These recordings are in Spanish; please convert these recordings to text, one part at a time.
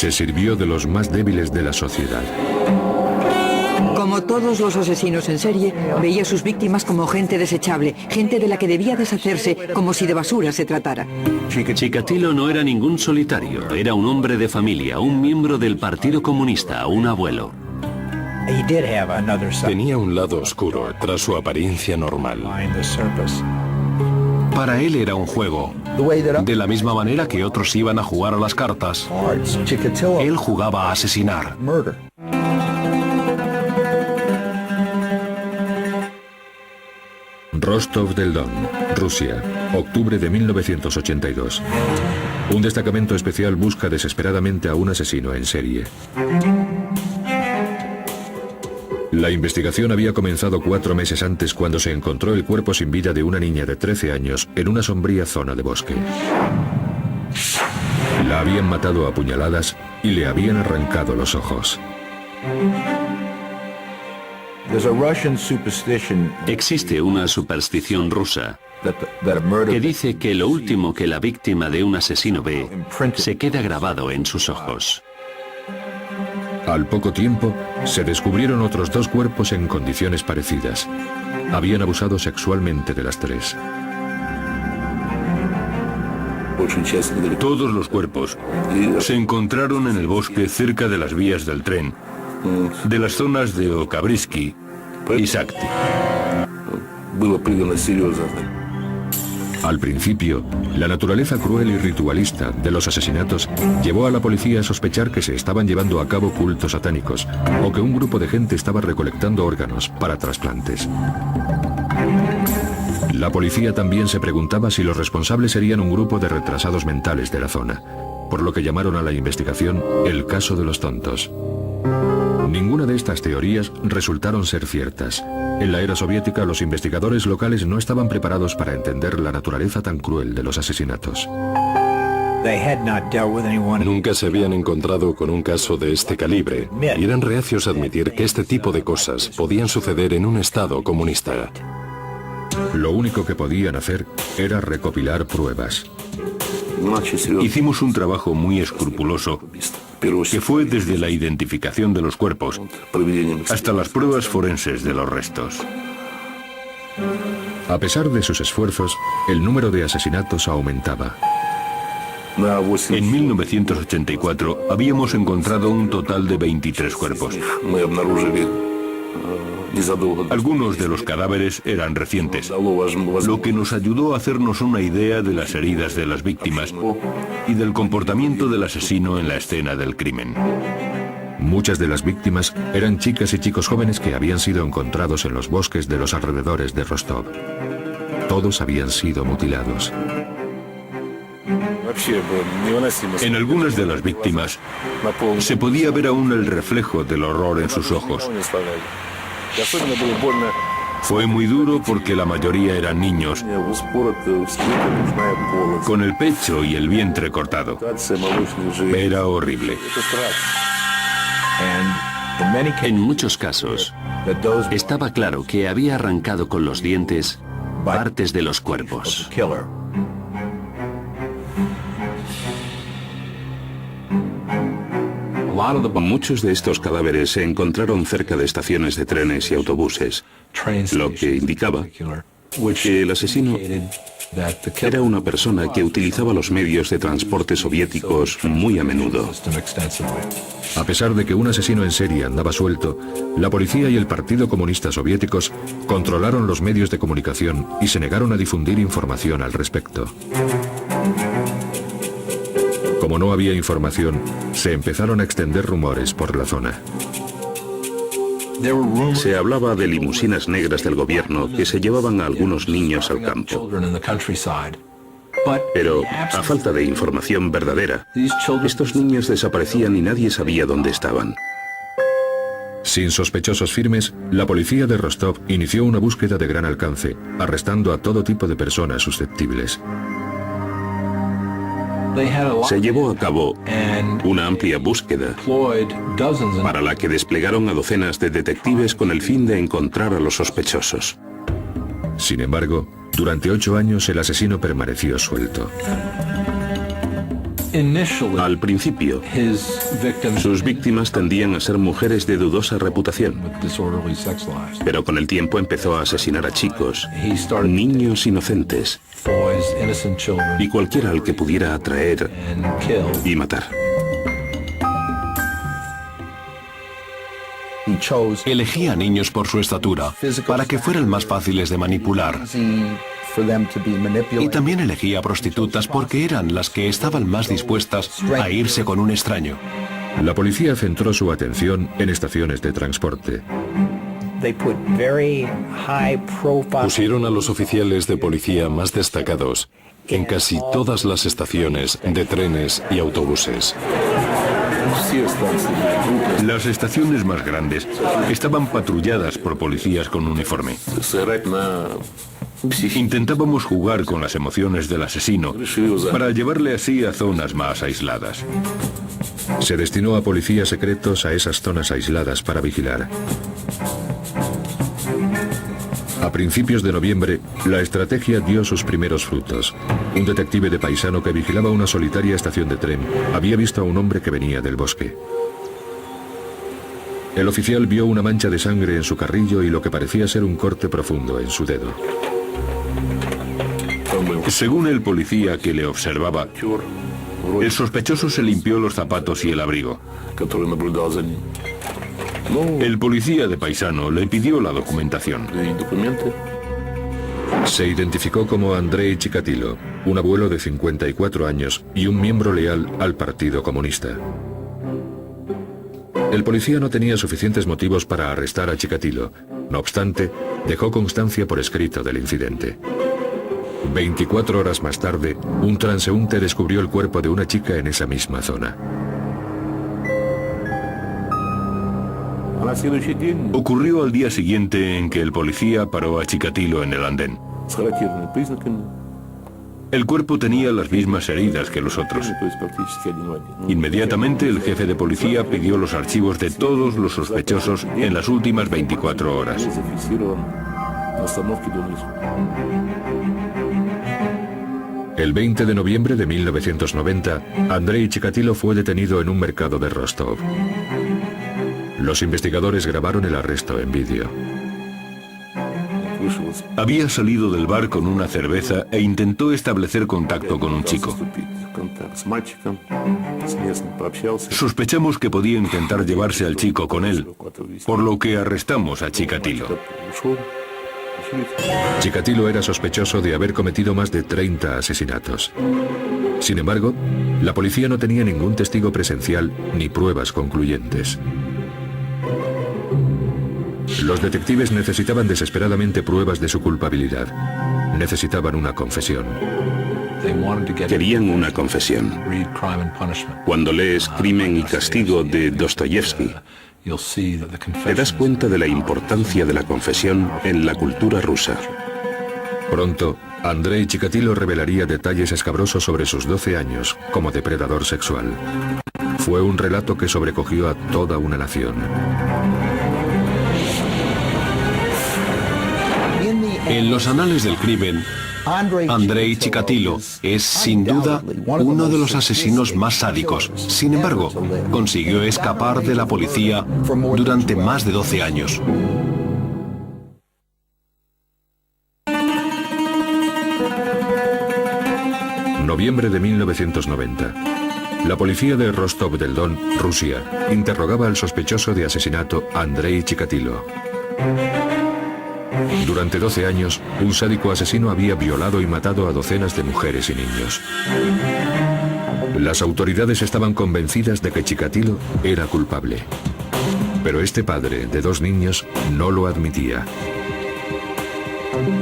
Se sirvió de los más débiles de la sociedad. Como todos los asesinos en serie, veía a sus víctimas como gente desechable, gente de la que debía deshacerse como si de basura se tratara. Chikatilo no era ningún solitario, era un hombre de familia, un miembro del Partido Comunista, un abuelo. Tenía un lado oscuro tras su apariencia normal. Para él era un juego. De la misma manera que otros iban a jugar a las cartas, él jugaba a asesinar. Rostov del Don, Rusia, octubre de 1982. Un destacamento especial busca desesperadamente a un asesino en serie. La investigación había comenzado 4 meses antes cuando se encontró el cuerpo sin vida de una niña de 13 años en una sombría zona de bosque. La habían matado a puñaladas y le habían arrancado los ojos. Existe una superstición rusa que dice que lo último que la víctima de un asesino ve se queda grabado en sus ojos. Al poco tiempo, se descubrieron otros 2 cuerpos en condiciones parecidas. Habían abusado sexualmente de las 3. Todos los cuerpos se encontraron en el bosque cerca de las vías del tren, de las zonas de Okabrisky y Sakti. Al principio, la naturaleza cruel y ritualista de los asesinatos llevó a la policía a sospechar que se estaban llevando a cabo cultos satánicos o que un grupo de gente estaba recolectando órganos para trasplantes. La policía también se preguntaba si los responsables serían un grupo de retrasados mentales de la zona, por lo que llamaron a la investigación el caso de los tontos. Ninguna de estas teorías resultaron ser ciertas. En la era soviética, los investigadores locales no estaban preparados para entender la naturaleza tan cruel de los asesinatos. Nunca se habían encontrado con un caso de este calibre y eran reacios a admitir que este tipo de cosas podían suceder en un estado comunista. Lo único que podían hacer era recopilar pruebas. Hicimos un trabajo muy escrupuloso, que fue desde la identificación de los cuerpos hasta las pruebas forenses de los restos. A pesar de sus esfuerzos, el número de asesinatos aumentaba. En 1984 habíamos encontrado un total de 23 cuerpos. Algunos de los cadáveres eran recientes, lo que nos ayudó a hacernos una idea de las heridas de las víctimas y del comportamiento del asesino en la escena del crimen. Muchas de las víctimas eran chicas y chicos jóvenes que habían sido encontrados en los bosques de los alrededores de Rostov. Todos habían sido mutilados. En algunas de las víctimas se podía ver aún el reflejo del horror en sus ojos. Fue muy duro porque la mayoría eran niños, con el pecho y el vientre cortado. Era horrible. En muchos casos, estaba claro que había arrancado con los dientes partes de los cuerpos. Muchos de estos cadáveres se encontraron cerca de estaciones de trenes y autobuses, lo que indicaba que el asesino era una persona que utilizaba los medios de transporte soviéticos muy a menudo. A pesar de que un asesino en serie andaba suelto, la policía y el Partido Comunista Soviéticos controlaron los medios de comunicación y se negaron a difundir información al respecto. Como no había información, se empezaron a extender rumores por la zona. Se hablaba de limusinas negras del gobierno que se llevaban a algunos niños al campo. Pero, a falta de información verdadera, estos niños desaparecían y nadie sabía dónde estaban. Sin sospechosos firmes, la policía de Rostov inició una búsqueda de gran alcance, arrestando a todo tipo de personas susceptibles. Se llevó a cabo una amplia búsqueda para la que desplegaron a docenas de detectives con el fin de encontrar a los sospechosos. Sin embargo, durante 8 años el asesino permaneció suelto. Al principio, sus víctimas tendían a ser mujeres de dudosa reputación, pero con el tiempo empezó a asesinar a chicos, niños inocentes y cualquiera al que pudiera atraer y matar. Elegía niños por su estatura, para que fueran más fáciles de manipular. Y también elegía prostitutas porque eran las que estaban más dispuestas a irse con un extraño. La policía centró su atención en estaciones de transporte. Pusieron a los oficiales de policía más destacados en casi todas las estaciones de trenes y autobuses. Las estaciones más grandes estaban patrulladas por policías con uniforme. Intentábamos jugar con las emociones del asesino para llevarle así a zonas más aisladas. Se destinó a policías secretos a esas zonas aisladas para vigilar. A principios de noviembre, la estrategia dio sus primeros frutos. Un detective de paisano que vigilaba una solitaria estación de tren había visto a un hombre que venía del bosque. El oficial vio una mancha de sangre en su carrillo y lo que parecía ser un corte profundo en su dedo. Según el policía que le observaba, el sospechoso se limpió los zapatos y el abrigo. El policía de paisano le pidió la documentación. Se identificó como Andrei Chikatilo, un abuelo de 54 años y un miembro leal al Partido Comunista. El policía no tenía suficientes motivos para arrestar a Chikatilo. No obstante, dejó constancia por escrito del incidente. 24 horas más tarde, un transeúnte descubrió el cuerpo de una chica en esa misma zona. Ocurrió al día siguiente en que el policía paró a Chikatilo en el andén. El cuerpo tenía las mismas heridas que los otros. Inmediatamente el jefe de policía pidió los archivos de todos los sospechosos en las últimas 24 horas. El 20 de noviembre de 1990, Andrei Chikatilo fue detenido en un mercado de Rostov. Los investigadores grabaron el arresto en vídeo. Había salido del bar con una cerveza e intentó establecer contacto con un chico. Sospechamos que podía intentar llevarse al chico con él, por lo que arrestamos a Chikatilo. Chikatilo era sospechoso de haber cometido más de 30 asesinatos. Sin embargo, la policía no tenía ningún testigo presencial ni pruebas concluyentes. Los detectives necesitaban desesperadamente pruebas de su culpabilidad. Necesitaban una confesión. Querían una confesión. Cuando lees Crimen y Castigo de Dostoyevsky, te das cuenta de la importancia de la confesión en la cultura rusa. Pronto, Andrei Chikatilo revelaría detalles escabrosos sobre sus 12 años como depredador sexual. Fue un relato que sobrecogió a toda una nación. En los anales del crimen, Andrei Chikatilo es sin duda uno de los asesinos más sádicos. Sin embargo, consiguió escapar de la policía durante más de 12 años. Noviembre de 1990. La policía de Rostov del Don, Rusia, interrogaba al sospechoso de asesinato Andrei Chikatilo. Durante 12 años, un sádico asesino había violado y matado a docenas de mujeres y niños. Las autoridades estaban convencidas de que Chikatilo era culpable. Pero este padre de 2 niños no lo admitía.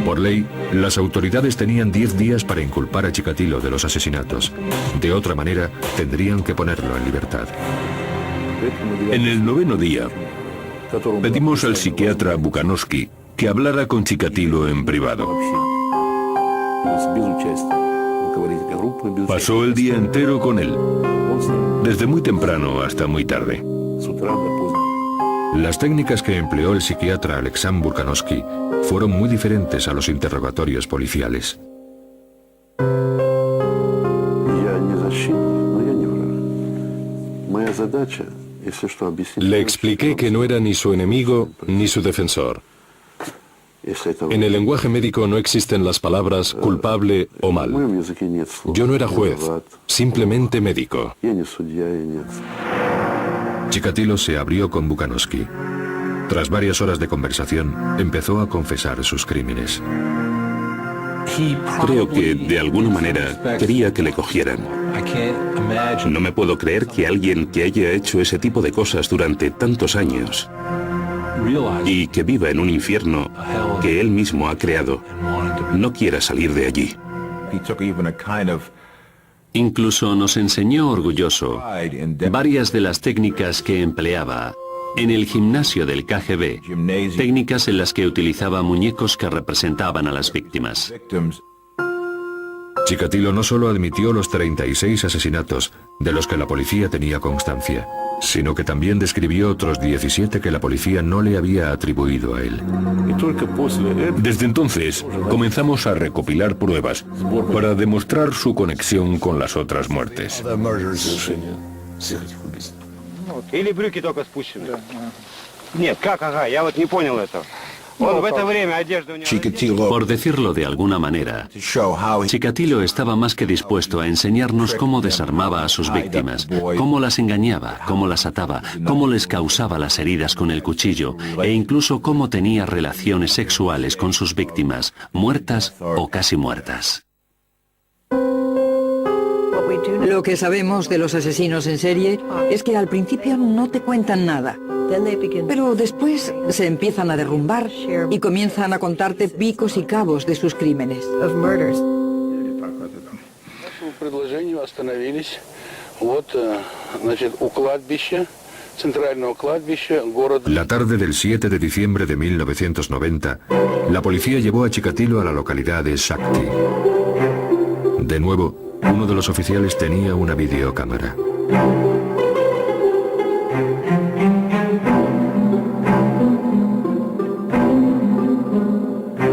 Por ley, las autoridades tenían 10 días para inculpar a Chikatilo de los asesinatos. De otra manera, tendrían que ponerlo en libertad. En el 9º día, pedimos al psiquiatra Bukanovsky que hablara con Chikatilo en privado. Pasó el día entero con él, desde muy temprano hasta muy tarde. Las técnicas que empleó el psiquiatra Alexandr Bukanovsky fueron muy diferentes a los interrogatorios policiales. Le expliqué que no era ni su enemigo ni su defensor. En el lenguaje médico no existen las palabras culpable o mal. Yo no era juez, simplemente médico. Chikatilo se abrió con Bukanovsky. Tras varias horas de conversación, empezó a confesar sus crímenes. Creo que, de alguna manera, quería que le cogieran. No me puedo creer que alguien que haya hecho ese tipo de cosas durante tantos años y que viva en un infierno que él mismo ha creado, no quiera salir de allí. Incluso nos enseñó orgulloso varias de las técnicas que empleaba en el gimnasio del KGB, técnicas en las que utilizaba muñecos que representaban a las víctimas. Chikatilo no solo admitió los 36 asesinatos de los que la policía tenía constancia, sino que también describió otros 17 que la policía no le había atribuido a él. Desde entonces, comenzamos a recopilar pruebas para demostrar su conexión con las otras muertes. Или брюки только спущены? Нет, как, ага, я вот не понял этого. Он в это время одежда у него... Por decirlo de alguna manera, Chikatilo estaba más que dispuesto a enseñarnos cómo desarmaba a sus víctimas, cómo las engañaba, cómo las ataba, cómo les causaba las heridas con el cuchillo e incluso cómo tenía relaciones sexuales con sus víctimas, muertas o casi muertas. Lo que sabemos de los asesinos en serie es que al principio no te cuentan nada, pero después se empiezan a derrumbar y comienzan a contarte picos y cabos de sus crímenes. La tarde del 7 de diciembre de 1990, la policía llevó a Chikatilo a la localidad de Shakti. De nuevo, uno de los oficiales tenía una videocámara.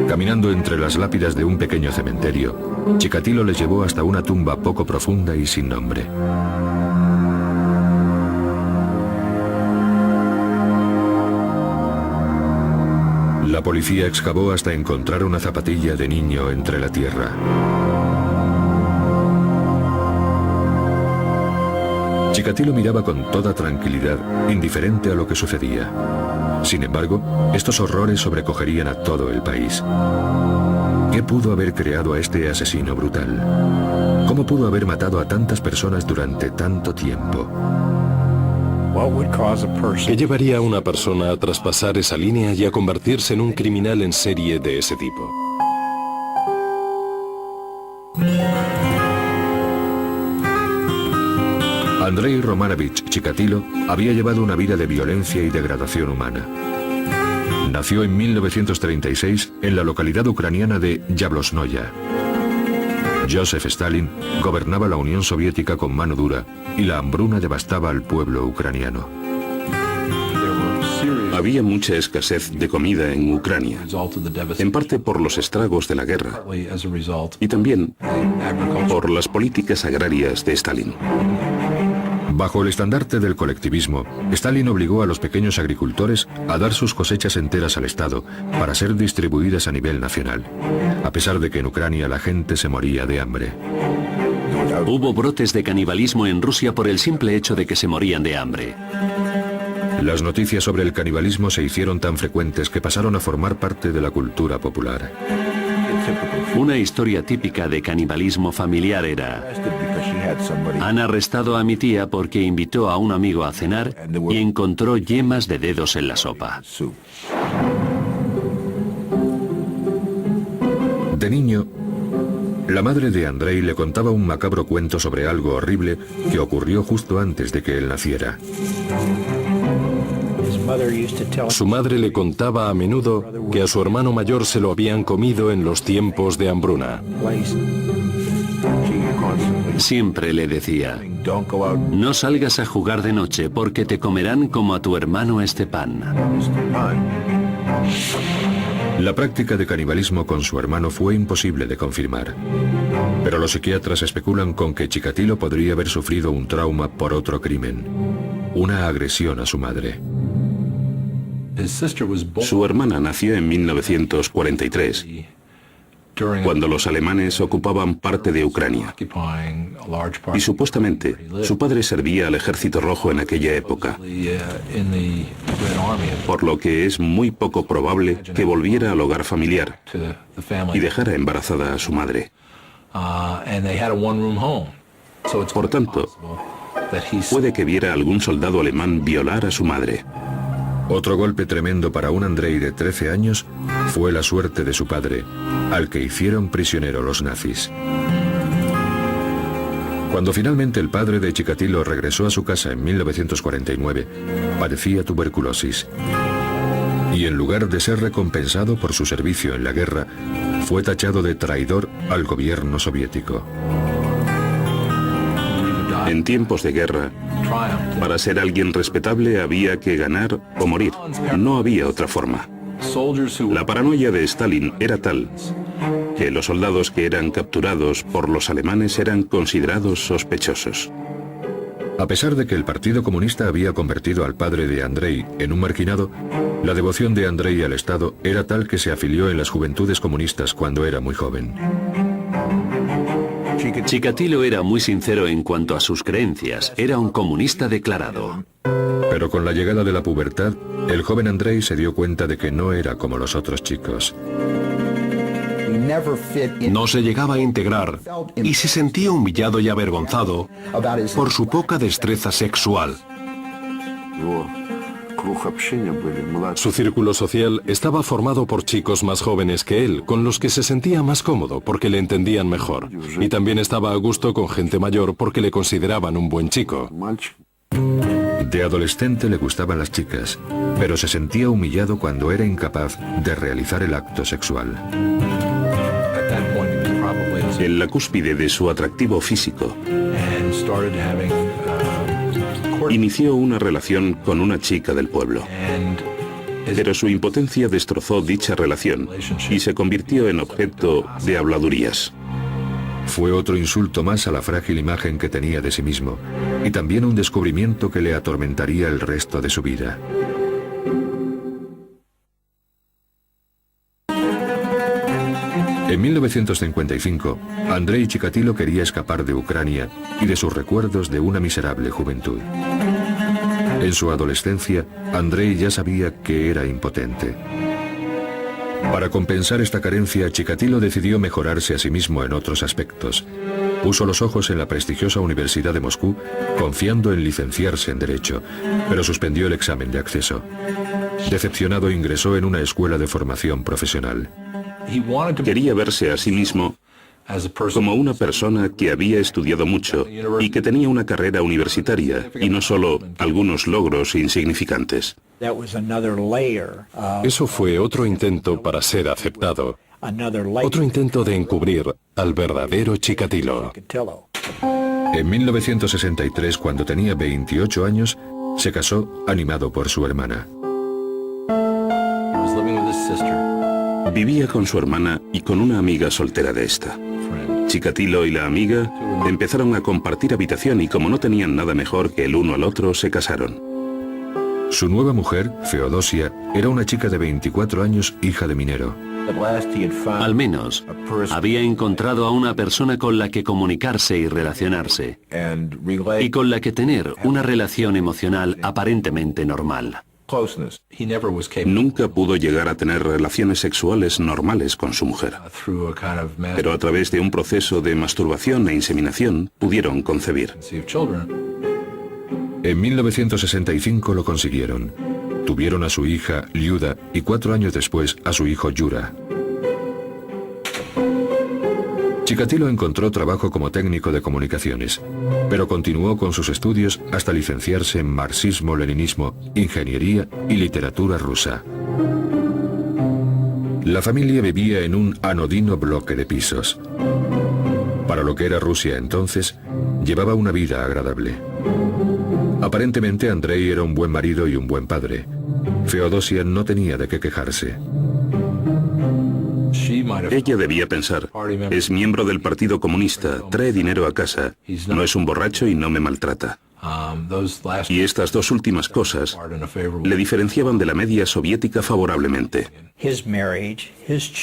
Caminando entre las lápidas de un pequeño cementerio, Chikatilo les llevó hasta una tumba poco profunda y sin nombre. La policía excavó hasta encontrar una zapatilla de niño entre la tierra. Chikatilo miraba con toda tranquilidad, indiferente a lo que sucedía. Sin embargo, estos horrores sobrecogerían a todo el país. ¿Qué pudo haber creado a este asesino brutal? ¿Cómo pudo haber matado a tantas personas durante tanto tiempo? ¿Qué llevaría a una persona a traspasar esa línea y a convertirse en un criminal en serie de ese tipo? Andrei Romanovich Chikatilo había llevado una vida de violencia y degradación humana. Nació en 1936 en la localidad ucraniana de Yablosnoya. Joseph Stalin gobernaba la Unión Soviética con mano dura y la hambruna devastaba al pueblo ucraniano. Había mucha escasez de comida en Ucrania, en parte por los estragos de la guerra y también por las políticas agrarias de Stalin. Bajo el estandarte del colectivismo, Stalin obligó a los pequeños agricultores a dar sus cosechas enteras al Estado para ser distribuidas a nivel nacional, a pesar de que en Ucrania la gente se moría de hambre. Hubo brotes de canibalismo en Rusia por el simple hecho de que se morían de hambre. Las noticias sobre el canibalismo se hicieron tan frecuentes que pasaron a formar parte de la cultura popular. Una historia típica de canibalismo familiar era: han arrestado a mi tía porque invitó a un amigo a cenar y encontró yemas de dedos en la sopa. De niño, la madre de Andrei le contaba un macabro cuento sobre algo horrible que ocurrió justo antes de que él naciera. Su madre le contaba a menudo que a su hermano mayor se lo habían comido en los tiempos de hambruna. Siempre le decía: no salgas a jugar de noche porque te comerán como a tu hermano Stepan. La práctica de canibalismo con su hermano fue imposible de confirmar, pero los psiquiatras especulan con que Chikatilo podría haber sufrido un trauma por otro crimen, una agresión a su madre. Su hermana nació en 1943, cuando los alemanes ocupaban parte de Ucrania. Y supuestamente, su padre servía al Ejército Rojo en aquella época, por lo que es muy poco probable que volviera al hogar familiar y dejara embarazada a su madre. Por tanto, puede que viera a algún soldado alemán violar a su madre. Otro golpe tremendo para un Andrei de 13 años fue la suerte de su padre, al que hicieron prisionero los nazis. Cuando finalmente el padre de Chikatilo regresó a su casa en 1949, padecía tuberculosis. Y en lugar de ser recompensado por su servicio en la guerra, fue tachado de traidor al gobierno soviético. En tiempos de guerra, para ser alguien respetable había que ganar o morir. No había otra forma. La paranoia de Stalin era tal que los soldados que eran capturados por los alemanes eran considerados sospechosos. A pesar de que el Partido Comunista había convertido al padre de Andrei en un marginado, la devoción de Andrei al Estado era tal que se afilió en las Juventudes Comunistas cuando era muy joven. Chikatilo era muy sincero en cuanto a sus creencias. Era un comunista declarado. Pero con la llegada de la pubertad, el joven Andrei se dio cuenta de que no era como los otros chicos. No se llegaba a integrar y se sentía humillado y avergonzado por su poca destreza sexual. Su círculo social estaba formado por chicos más jóvenes que él, con los que se sentía más cómodo porque le entendían mejor. Y también estaba a gusto con gente mayor porque le consideraban un buen chico. De adolescente le gustaban las chicas, pero se sentía humillado cuando era incapaz de realizar el acto sexual. En la cúspide de su atractivo físico, inició una relación con una chica del pueblo. Pero su impotencia destrozó dicha relación y se convirtió en objeto de habladurías. Fue otro insulto más a la frágil imagen que tenía de sí mismo, y también un descubrimiento que le atormentaría el resto de su vida. En 1955, Andrei Chikatilo quería escapar de Ucrania y de sus recuerdos de una miserable juventud. En su adolescencia, Andrei ya sabía que era impotente. Para compensar esta carencia, Chikatilo decidió mejorarse a sí mismo en otros aspectos. Puso los ojos en la prestigiosa Universidad de Moscú, confiando en licenciarse en Derecho, pero suspendió el examen de acceso. Decepcionado, ingresó en una escuela de formación profesional. Quería verse a sí mismo como una persona que había estudiado mucho y que tenía una carrera universitaria y no solo algunos logros insignificantes. Eso fue otro intento para ser aceptado. Otro intento de encubrir al verdadero Chikatilo. En 1963, cuando tenía 28 años, se casó animado por su hermana. Vivía con su hermana y con una amiga soltera de esta. Chikatilo y la amiga empezaron a compartir habitación y como no tenían nada mejor que el uno al otro, se casaron. Su nueva mujer, Feodosia, era una chica de 24 años, hija de minero. Al menos, había encontrado a una persona con la que comunicarse y relacionarse, y con la que tener una relación emocional aparentemente normal. Nunca pudo llegar a tener relaciones sexuales normales con su mujer, pero a través de un proceso de masturbación e inseminación pudieron concebir. En 1965 lo consiguieron. Tuvieron a su hija, Liuda, y 4 años después a su hijo, Yura. Chikatilo encontró trabajo como técnico de comunicaciones, pero continuó con sus estudios hasta licenciarse en marxismo-leninismo, ingeniería y literatura rusa. La familia vivía en un anodino bloque de pisos. Para lo que era Rusia entonces, llevaba una vida agradable. Aparentemente Andrei era un buen marido y un buen padre. Feodosia no tenía de qué quejarse. Ella debía pensar, es miembro del Partido Comunista, trae dinero a casa, no es un borracho y no me maltrata. Y estas dos últimas cosas le diferenciaban de la media soviética favorablemente.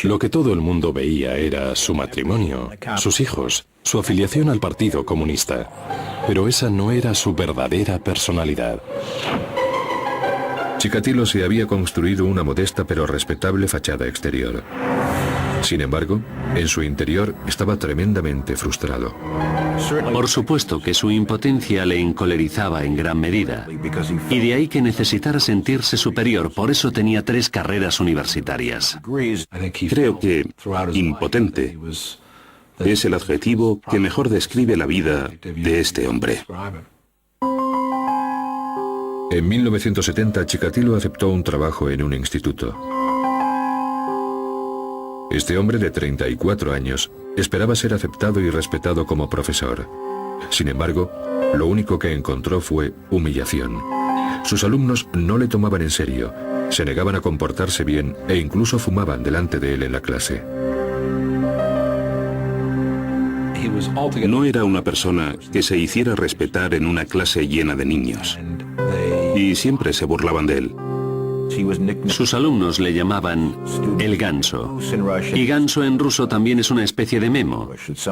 Lo que todo el mundo veía era su matrimonio, sus hijos, su afiliación al Partido Comunista. Pero esa no era su verdadera personalidad. Chikatilo se había construido una modesta pero respetable fachada exterior. Sin embargo, en su interior estaba tremendamente frustrado. Por supuesto que su impotencia le encolerizaba en gran medida. Y de ahí que necesitara sentirse superior, por eso tenía 3 carreras universitarias. Creo que impotente es el adjetivo que mejor describe la vida de este hombre. En 1970, Chikatilo aceptó un trabajo en un instituto. Este hombre de 34 años esperaba ser aceptado y respetado como profesor. Sin embargo, lo único que encontró fue humillación. Sus alumnos no le tomaban en serio, se negaban a comportarse bien e incluso fumaban delante de él en la clase. No era una persona que se hiciera respetar en una clase llena de niños. Y siempre se burlaban de él. Sus alumnos le llamaban el ganso. Y ganso en ruso también es una especie de memo.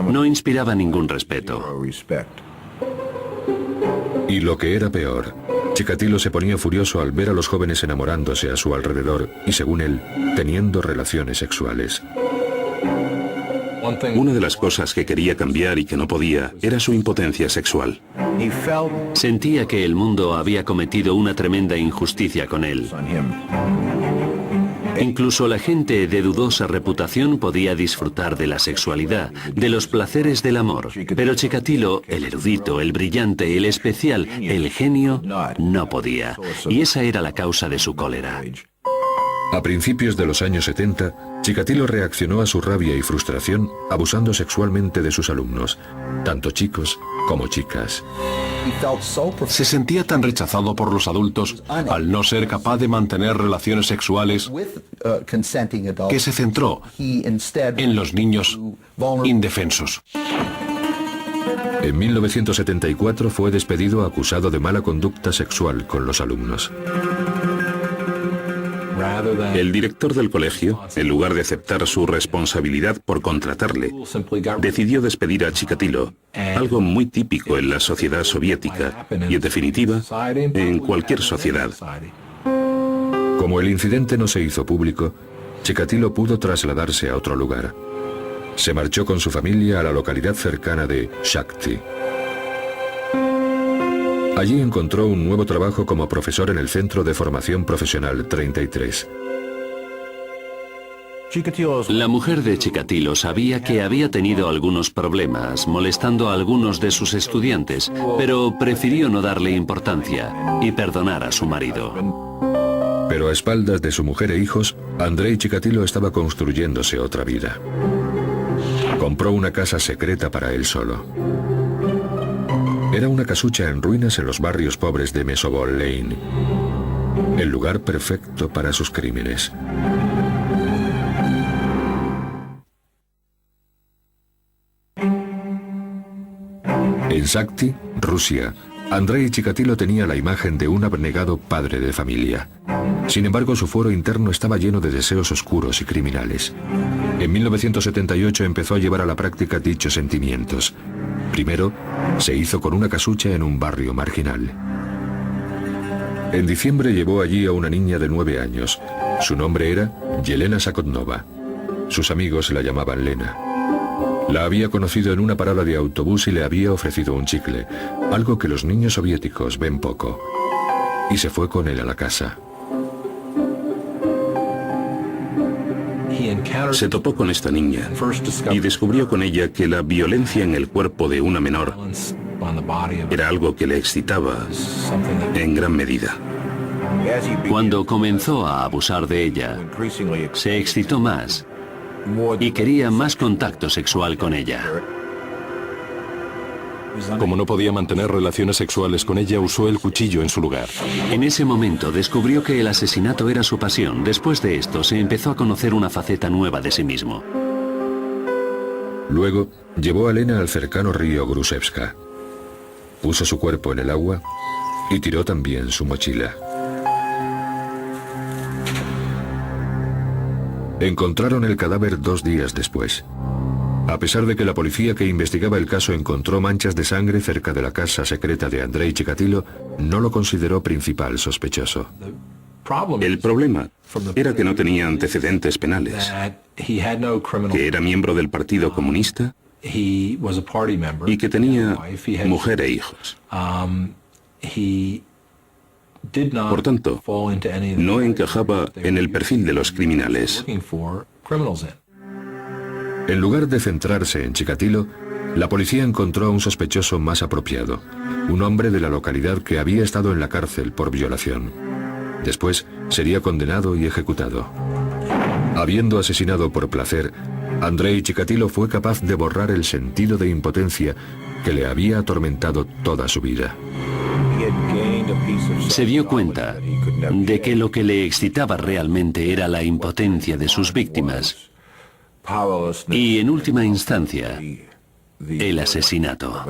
No inspiraba ningún respeto. Y lo que era peor, Chikatilo se ponía furioso al ver a los jóvenes enamorándose a su alrededor y, según él, teniendo relaciones sexuales. Una de las cosas que quería cambiar y que no podía era su impotencia sexual. Sentía que el mundo había cometido una tremenda injusticia con él. Incluso la gente de dudosa reputación podía disfrutar de la sexualidad, de los placeres del amor. Pero Chikatilo, el erudito, el brillante, el especial, el genio, no podía. Y esa era la causa de su cólera. A principios de los años 70, Chikatilo reaccionó a su rabia y frustración abusando sexualmente de sus alumnos, tanto chicos como chicas. Se sentía tan rechazado por los adultos al no ser capaz de mantener relaciones sexuales que se centró en los niños indefensos. En 1974 fue despedido acusado de mala conducta sexual con los alumnos. El director del colegio, en lugar de aceptar su responsabilidad por contratarle, decidió despedir a Chikatilo, algo muy típico en la sociedad soviética y, en definitiva, en cualquier sociedad. Como el incidente no se hizo público, Chikatilo pudo trasladarse a otro lugar. Se marchó con su familia a la localidad cercana de Shakti. Allí encontró un nuevo trabajo como profesor en el Centro de Formación Profesional 33. La mujer de Chikatilo sabía que había tenido algunos problemas, molestando a algunos de sus estudiantes, pero prefirió no darle importancia y perdonar a su marido. Pero a espaldas de su mujer e hijos, Andrei Chikatilo estaba construyéndose otra vida. Compró una casa secreta para él solo. Era una casucha en ruinas en los barrios pobres de Mesobol Lane. El lugar perfecto para sus crímenes. En Shakti, Rusia, Andrei Chikatilo tenía la imagen de un abnegado padre de familia. Sin embargo, su fuero interno estaba lleno de deseos oscuros y criminales. En 1978 empezó a llevar a la práctica dichos sentimientos. Primero, se hizo con una casucha en un barrio marginal. En diciembre llevó allí a una niña de 9 años. Su nombre era Yelena Sakhotnova. Sus amigos la llamaban Lena. La había conocido en una parada de autobús y le había ofrecido un chicle, algo que los niños soviéticos ven poco. Y se fue con él a la casa. Se topó con esta niña y descubrió con ella que la violencia en el cuerpo de una menor era algo que le excitaba en gran medida. Cuando comenzó a abusar de ella, se excitó más y quería más contacto sexual con ella. Como no podía mantener relaciones sexuales con ella, usó el cuchillo en su lugar. En ese momento descubrió que el asesinato era su pasión. Después de esto, se empezó a conocer una faceta nueva de sí mismo. Luego, llevó a Lena al cercano río Grusevska. Puso su cuerpo en el agua y tiró también su mochila. Encontraron el cadáver 2 días después. A pesar de que la policía que investigaba el caso encontró manchas de sangre cerca de la casa secreta de Andrei Chikatilo, no lo consideró principal sospechoso. El problema era que no tenía antecedentes penales, que era miembro del Partido Comunista y que tenía mujer e hijos. Por tanto, no encajaba en el perfil de los criminales. En lugar de centrarse en Chikatilo, la policía encontró a un sospechoso más apropiado, un hombre de la localidad que había estado en la cárcel por violación. Después sería condenado y ejecutado. Habiendo asesinado por placer, Andrei Chikatilo fue capaz de borrar el sentido de impotencia que le había atormentado toda su vida. Se dio cuenta de que lo que le excitaba realmente era la impotencia de sus víctimas y, en última instancia, el asesinato.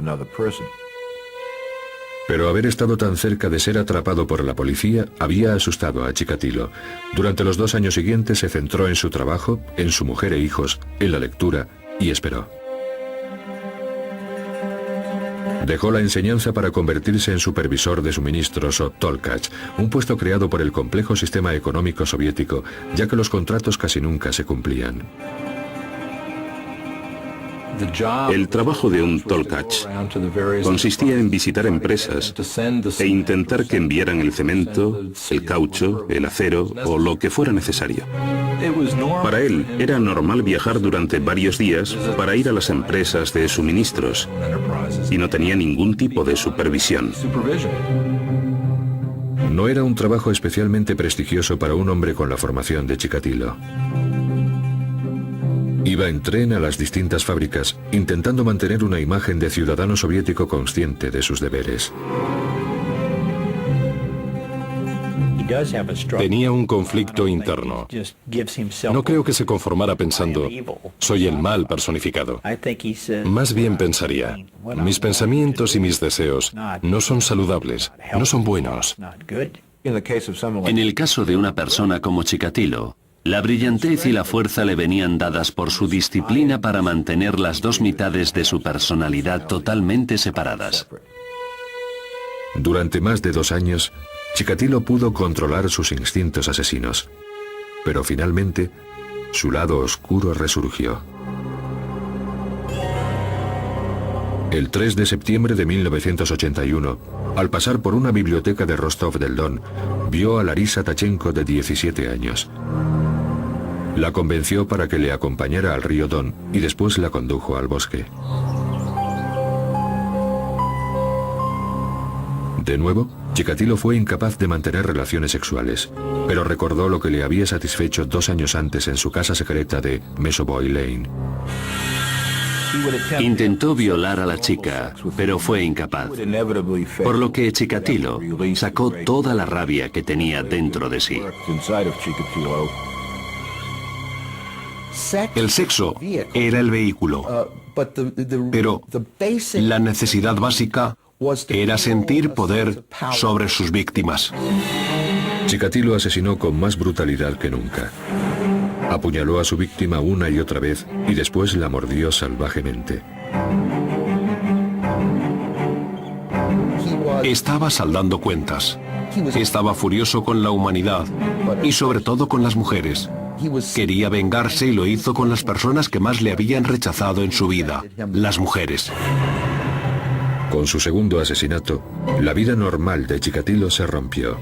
Pero haber estado tan cerca de ser atrapado por la policía había asustado a Chikatilo. Durante los 2 años siguientes se centró en su trabajo, en su mujer e hijos, en la lectura y esperó. Dejó la enseñanza para convertirse en supervisor de suministros o tolkach, un puesto creado por el complejo sistema económico soviético, ya que los contratos casi nunca se cumplían. El trabajo de un tolkach consistía en visitar empresas e intentar que enviaran el cemento, el caucho, el acero o lo que fuera necesario. Para él era normal viajar durante varios días para ir a las empresas de suministros y no tenía ningún tipo de supervisión. No era un trabajo especialmente prestigioso para un hombre con la formación de Chikatilo. Iba en tren a las distintas fábricas, intentando mantener una imagen de ciudadano soviético consciente de sus deberes. Tenía un conflicto interno. No creo que se conformara pensando, soy el mal personificado. Más bien pensaría, mis pensamientos y mis deseos no son saludables, no son buenos. En el caso de una persona como Chikatilo, la brillantez y la fuerza le venían dadas por su disciplina para mantener las 2 mitades de su personalidad totalmente separadas. Durante más de 2 años, Chikatilo pudo controlar sus instintos asesinos, pero finalmente su lado oscuro resurgió. El 3 de septiembre de 1981, al pasar por una biblioteca de Rostov del Don, vio a Larisa Tachenko de 17 años. La convenció para que le acompañara al río Don y después la condujo al bosque. De nuevo, Chikatilo fue incapaz de mantener relaciones sexuales, pero recordó lo que le había satisfecho 2 años antes en su casa secreta de Mesoboy Lane. Intentó violar a la chica, pero fue incapaz, por lo que Chikatilo sacó toda la rabia que tenía dentro de sí. El sexo era el vehículo, pero la necesidad básica era sentir poder sobre sus víctimas. Chikatilo asesinó con más brutalidad que nunca. Apuñaló a su víctima una y otra vez y después la mordió salvajemente. Estaba saldando cuentas. Estaba furioso con la humanidad y sobre todo con las mujeres. Quería vengarse y lo hizo con las personas que más le habían rechazado en su vida, las mujeres. Con su segundo asesinato, la vida normal de Chikatilo se rompió.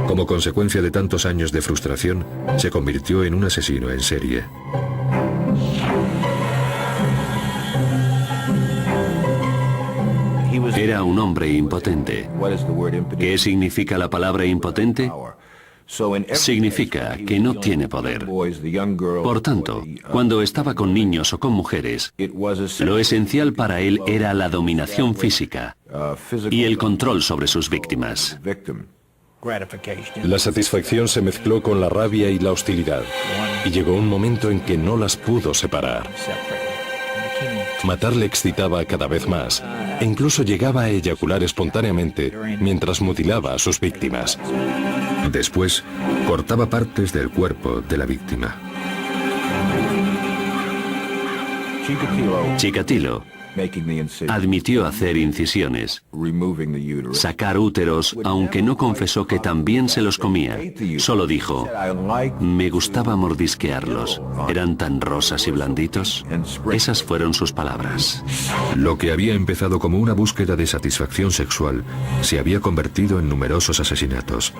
Como consecuencia de tantos años de frustración, se convirtió en un asesino en serie. Era un hombre impotente. ¿Qué significa la palabra impotente? Significa que no tiene poder. Por tanto, cuando estaba con niños o con mujeres, lo esencial para él era la dominación física y el control sobre sus víctimas. La satisfacción se mezcló con la rabia y la hostilidad, y llegó un momento en que no las pudo separar. Matar le excitaba cada vez más e incluso llegaba a eyacular espontáneamente mientras mutilaba a sus víctimas. Después, cortaba partes del cuerpo de la víctima. Chikatilo admitió hacer incisiones, sacar úteros, aunque no confesó que también se los comía. Solo dijo, me gustaba mordisquearlos, eran tan rosas y blanditos. Esas fueron sus palabras. Lo que había empezado como una búsqueda de satisfacción sexual se había convertido en numerosos asesinatos,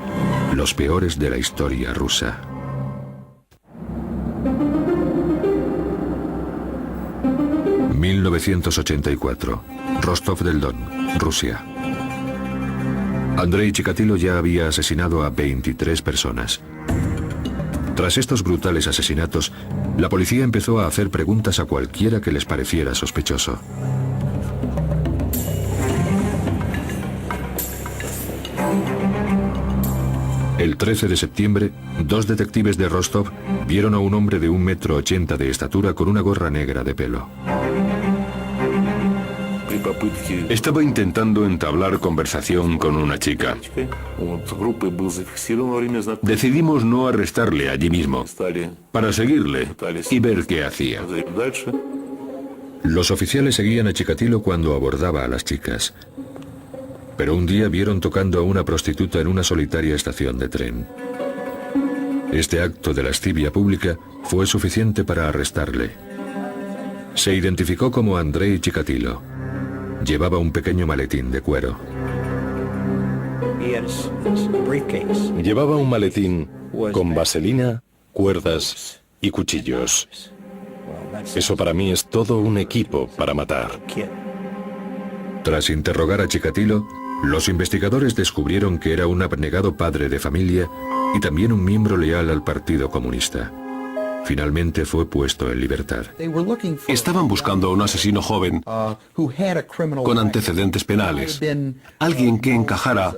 los peores de la historia rusa. ...1984... Rostov del Don, Rusia. Andrei Chikatilo ya había asesinado a 23 personas. Tras estos brutales asesinatos, la policía empezó a hacer preguntas a cualquiera que les pareciera sospechoso. El 13 de septiembre, 2 detectives de Rostov vieron a un hombre de 1,80 m de estatura con una gorra negra de pelo. Estaba intentando entablar conversación con una chica. Decidimos no arrestarle allí mismo, para seguirle y ver qué hacía. Los oficiales seguían a Chikatilo cuando abordaba a las chicas. Pero un día vieron tocando a una prostituta en una solitaria estación de tren. Este acto de lascivia pública fue suficiente para arrestarle. Se identificó como Andrei Chikatilo. Llevaba un pequeño maletín de cuero. Llevaba un maletín con vaselina, cuerdas y cuchillos. Eso para mí es todo un equipo para matar. Tras interrogar a Chikatilo, los investigadores descubrieron que era un abnegado padre de familia y también un miembro leal al Partido Comunista. Finalmente fue puesto en libertad. Estaban buscando a un asesino joven con antecedentes penales, alguien que encajara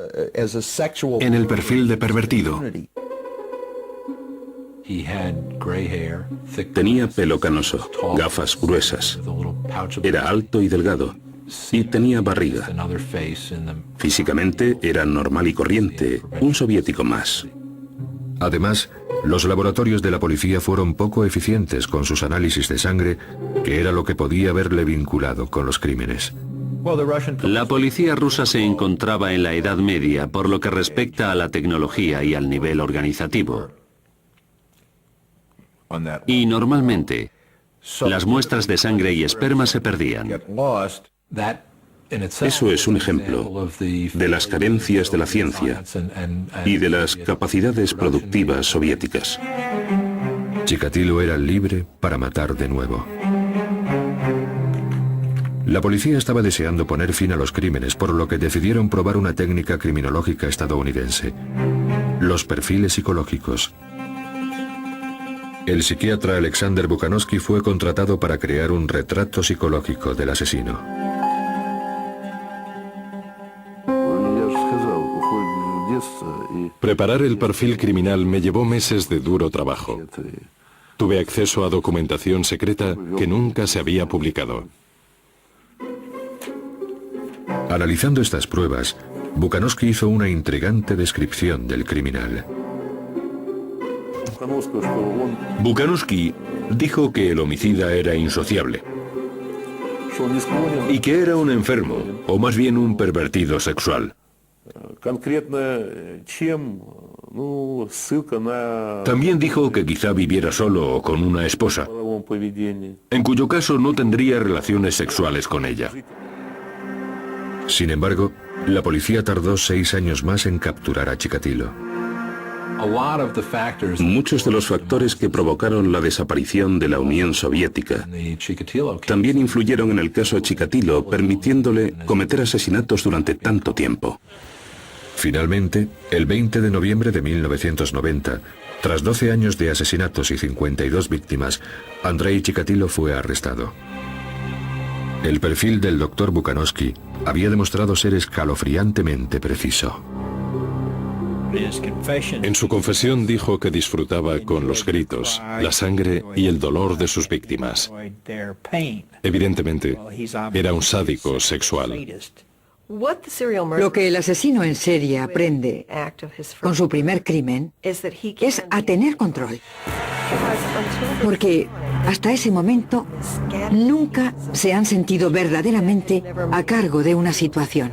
en el perfil de pervertido. Tenía pelo canoso, gafas gruesas. Era alto y delgado. Y tenía barriga. Físicamente era normal y corriente, un soviético más. Además, los laboratorios de la policía fueron poco eficientes con sus análisis de sangre, que era lo que podía haberle vinculado con los crímenes. La policía rusa se encontraba en la Edad Media por lo que respecta a la tecnología y al nivel organizativo. Y normalmente, las muestras de sangre y esperma se perdían. Eso es un ejemplo de las carencias de la ciencia y de las capacidades productivas soviéticas. Chikatilo era libre para matar de nuevo. La policía estaba deseando poner fin a los crímenes, por lo que decidieron probar una técnica criminológica estadounidense: los perfiles psicológicos. El psiquiatra Alexander Bukanovsky fue contratado para crear un retrato psicológico del asesino. Preparar el perfil criminal me llevó meses de duro trabajo. Tuve acceso a documentación secreta que nunca se había publicado. Analizando estas pruebas, Bukanovsky hizo una intrigante descripción del criminal. Bukanovsky dijo que el homicida era insociable y que era un enfermo, o más bien un pervertido sexual. También dijo que quizá viviera solo o con una esposa, en cuyo caso no tendría relaciones sexuales con ella. Sin embargo, la policía tardó 6 años más en capturar a Chikatilo. Muchos de los factores que provocaron la desaparición de la Unión Soviética también influyeron en el caso Chikatilo, permitiéndole cometer asesinatos durante tanto tiempo. Finalmente, el 20 de noviembre de 1990, tras 12 años de asesinatos y 52 víctimas, Andrei Chikatilo fue arrestado. El perfil del Dr. Bukanovsky había demostrado ser escalofriantemente preciso. En su confesión dijo que disfrutaba con los gritos, la sangre y el dolor de sus víctimas. Evidentemente, era un sádico sexual. Lo que el asesino en serie aprende con su primer crimen es a tener control. Porque hasta ese momento nunca se han sentido verdaderamente a cargo de una situación.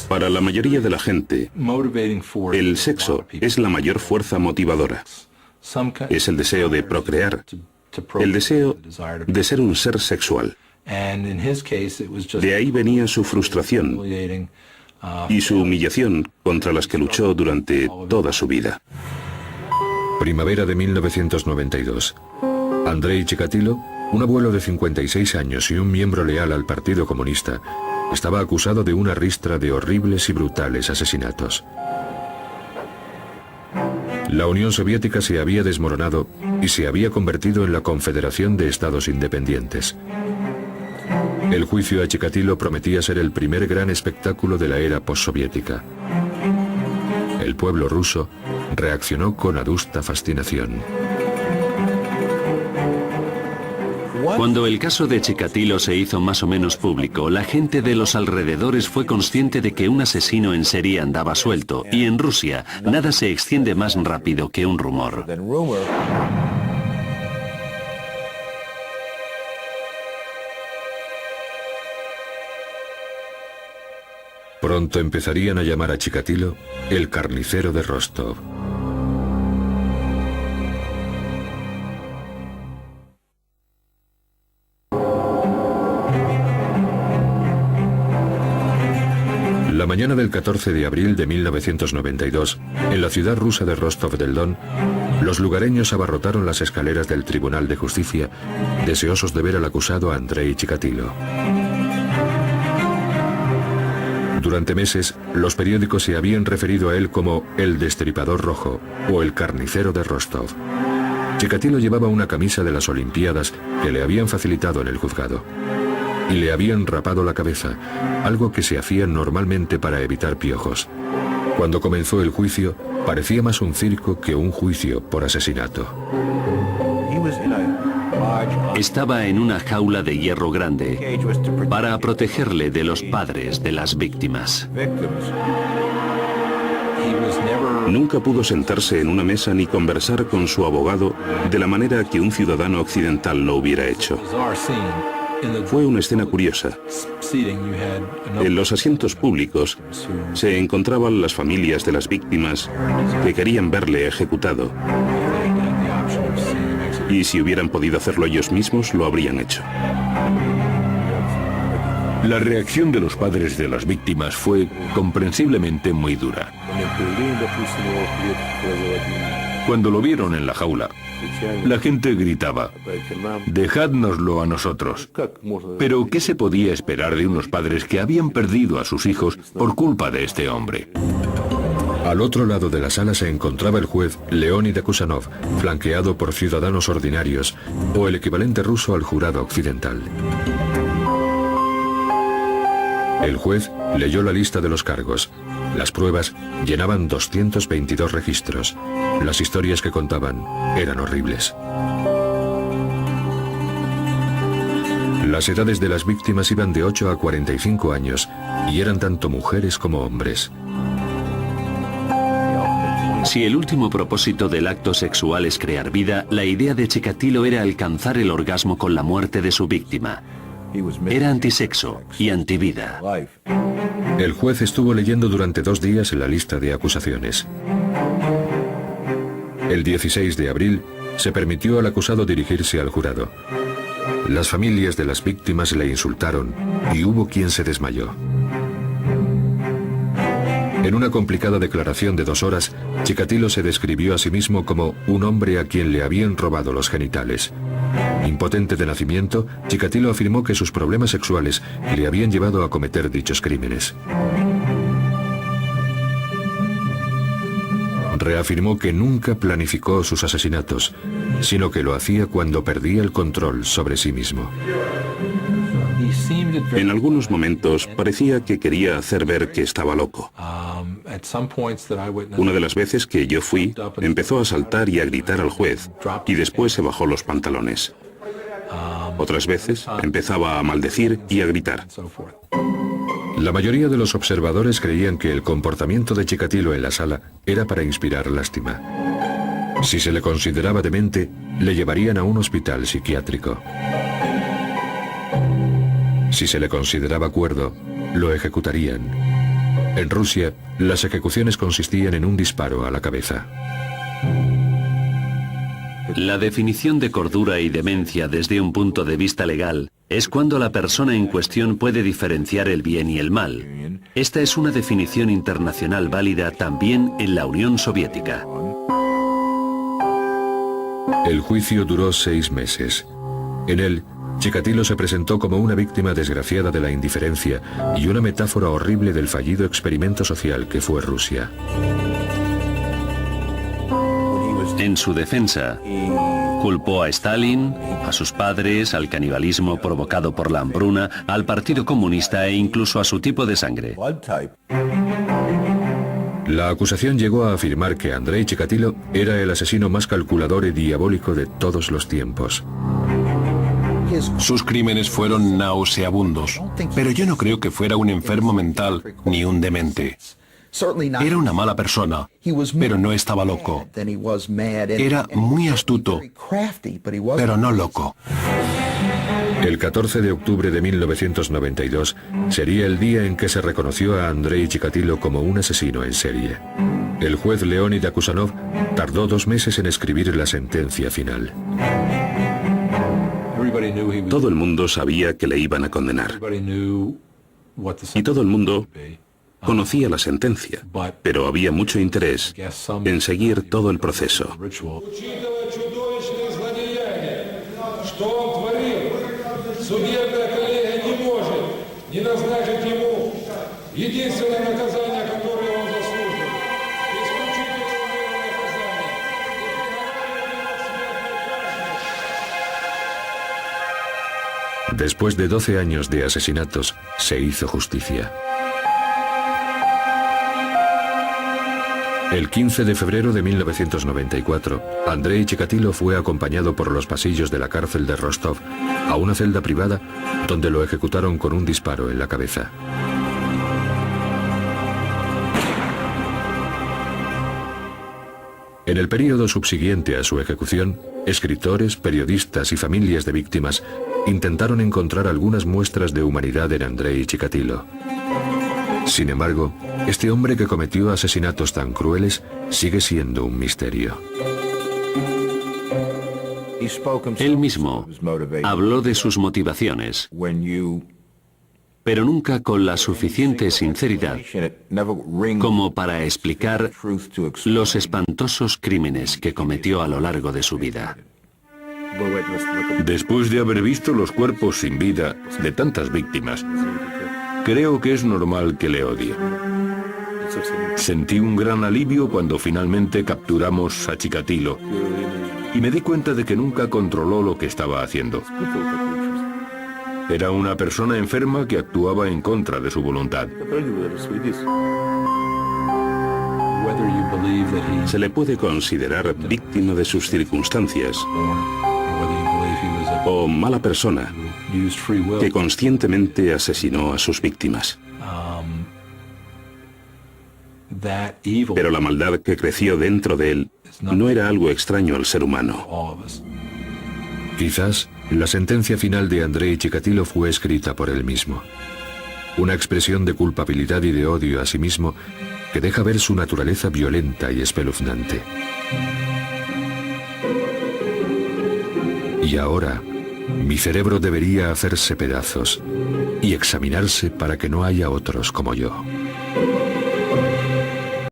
Para la mayoría de la gente, el sexo es la mayor fuerza motivadora. Es el deseo de procrear, el deseo de ser un ser sexual. De ahí venía su frustración y su humillación contra las que luchó durante toda su vida. Primavera de 1992. Andrei Chikatilo, un abuelo de 56 años y un miembro leal al Partido Comunista, estaba acusado de una ristra de horribles y brutales asesinatos. La Unión Soviética se había desmoronado y se había convertido en la Confederación de Estados Independientes. El juicio a Chikatilo prometía ser el primer gran espectáculo de la era postsoviética. El pueblo ruso reaccionó con adusta fascinación. Cuando el caso de Chikatilo se hizo más o menos público, la gente de los alrededores fue consciente de que un asesino en serie andaba suelto, y en Rusia nada se extiende más rápido que un rumor. Pronto empezarían a llamar a Chikatilo el carnicero de Rostov. La mañana del 14 de abril de 1992, en la ciudad rusa de Rostov del Don, los lugareños abarrotaron las escaleras del Tribunal de Justicia, deseosos de ver al acusado Andrei Chikatilo. Durante meses, los periódicos se habían referido a él como el Destripador Rojo o el Carnicero de Rostov. Chikatilo llevaba una camisa de las Olimpiadas que le habían facilitado en el juzgado. Y le habían rapado la cabeza, algo que se hacía normalmente para evitar piojos. Cuando comenzó el juicio, parecía más un circo que un juicio por asesinato. Estaba en una jaula de hierro grande para protegerle de los padres de las víctimas. Nunca pudo sentarse en una mesa ni conversar con su abogado de la manera que un ciudadano occidental lo hubiera hecho. Fue una escena curiosa. En los asientos públicos se encontraban las familias de las víctimas que querían verle ejecutado. Y si hubieran podido hacerlo ellos mismos, lo habrían hecho. La reacción de los padres de las víctimas fue comprensiblemente muy dura. Cuando lo vieron en la jaula, la gente gritaba: «Dejádnoslo a nosotros». Pero ¿qué se podía esperar de unos padres que habían perdido a sus hijos por culpa de este hombre? Al otro lado de la sala se encontraba el juez Leonid Akusanov, flanqueado por ciudadanos ordinarios, o el equivalente ruso al jurado occidental. El juez leyó la lista de los cargos. Las pruebas llenaban 222 registros. Las historias que contaban eran horribles. Las edades de las víctimas iban de 8 a 45 años y eran tanto mujeres como hombres. Si el último propósito del acto sexual es crear vida, la idea de Chikatilo era alcanzar el orgasmo con la muerte de su víctima. Era antisexo y antivida. El juez estuvo leyendo durante 2 días la lista de acusaciones. El 16 de abril se permitió al acusado dirigirse al jurado. Las familias de las víctimas le insultaron y hubo quien se desmayó. En una complicada declaración de 2 horas, Chikatilo se describió a sí mismo como un hombre a quien le habían robado los genitales. Impotente de nacimiento, Chikatilo afirmó que sus problemas sexuales le habían llevado a cometer dichos crímenes. Reafirmó que nunca planificó sus asesinatos, sino que lo hacía cuando perdía el control sobre sí mismo. En algunos momentos parecía que quería hacer ver que estaba loco. Una de las veces que yo fui, empezó a saltar y a gritar al juez, y después se bajó los pantalones. Otras veces empezaba a maldecir y a gritar. La mayoría de los observadores creían que el comportamiento de Chikatilo en la sala era para inspirar lástima. Si se le consideraba demente, le llevarían a un hospital psiquiátrico. Si se le consideraba cuerdo, lo ejecutarían. En Rusia, las ejecuciones consistían en un disparo a la cabeza. La definición de cordura y demencia desde un punto de vista legal es cuando la persona en cuestión puede diferenciar el bien y el mal. Esta es una definición internacional válida también en la Unión Soviética. El juicio duró 6 meses. En él, Chikatilo se presentó como una víctima desgraciada de la indiferencia y una metáfora horrible del fallido experimento social que fue Rusia. En su defensa, culpó a Stalin, a sus padres, al canibalismo provocado por la hambruna, al Partido Comunista e incluso a su tipo de sangre. La acusación llegó a afirmar que Andrei Chikatilo era el asesino más calculador y diabólico de todos los tiempos. Sus crímenes fueron nauseabundos, pero yo no creo que fuera un enfermo mental ni un demente. Era una mala persona, pero no estaba loco. Era muy astuto, pero no loco. El 14 de octubre de 1992 sería el día en que se reconoció a Andrei Chikatilo como un asesino en serie. El juez Leonid Akusanov tardó 2 meses en escribir la sentencia final. Todo el mundo sabía que le iban a condenar. Y todo el mundo conocía la sentencia, pero había mucho interés en seguir todo el proceso. Después de 12 años de asesinatos, se hizo justicia. El 15 de febrero de 1994, Andrei Chikatilo fue acompañado por los pasillos de la cárcel de Rostov a una celda privada donde lo ejecutaron con un disparo en la cabeza. En el período subsiguiente a su ejecución, escritores, periodistas y familias de víctimas intentaron encontrar algunas muestras de humanidad en Andrei Chikatilo. Sin embargo, este hombre que cometió asesinatos tan crueles sigue siendo un misterio. Él mismo habló de sus motivaciones, pero nunca con la suficiente sinceridad como para explicar los espantosos crímenes que cometió a lo largo de su vida. Después de haber visto los cuerpos sin vida de tantas víctimas, creo que es normal que le odie. Sentí un gran alivio cuando finalmente capturamos a Chikatilo y me di cuenta de que nunca controló lo que estaba haciendo. Era una persona enferma que actuaba en contra de su voluntad. Se le puede considerar víctima de sus circunstancias o mala persona que conscientemente asesinó a sus víctimas. Pero la maldad que creció dentro de él no era algo extraño al ser humano. Quizás la sentencia final de Andrei Chikatilo fue escrita por él mismo. Una expresión de culpabilidad y de odio a sí mismo que deja ver su naturaleza violenta y espeluznante. Y ahora, mi cerebro debería hacerse pedazos y examinarse para que no haya otros como yo.